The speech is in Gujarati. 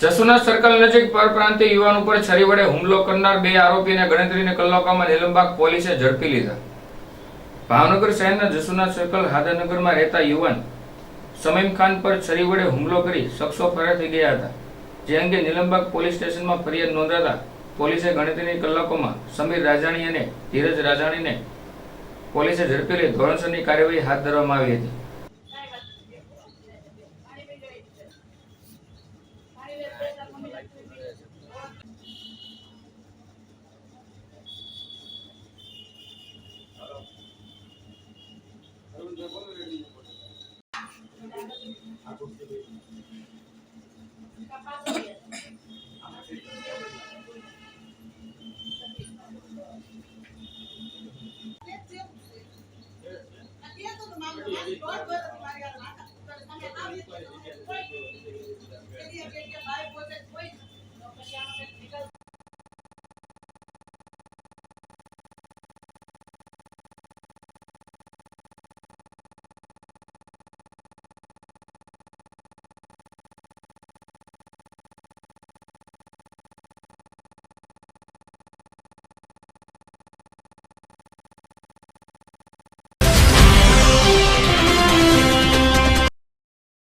જસુના સર્કલ નજીક પરપ્રાંતીય યુવાન ઉપર છરી વડે હુમલો કરનાર બે આરોપીને ગણતરીની કલાકોમાં નીલમબાગ પોલીસે ઝડપી લીધા। ભાવનગર શહેરના જસુના સર્કલ હાદાનગરમાં રહેતા યુવાન સમીમ ખાન પર છરી વડે હુમલો કરી શખ્સો ફરાર થઈ ગયા હતા, જે અંગે નીલમબાગ પોલીસ સ્ટેશનમાં ફરિયાદ નોંધાતા પોલીસે ગણતરીની કલાકોમાં સમીર રાજાણી અને ધીરજ રાજાણીને પોલીસે ઝડપી લઈ ધોરણસરની કાર્યવાહી હાથ ધરવામાં આવી હતી।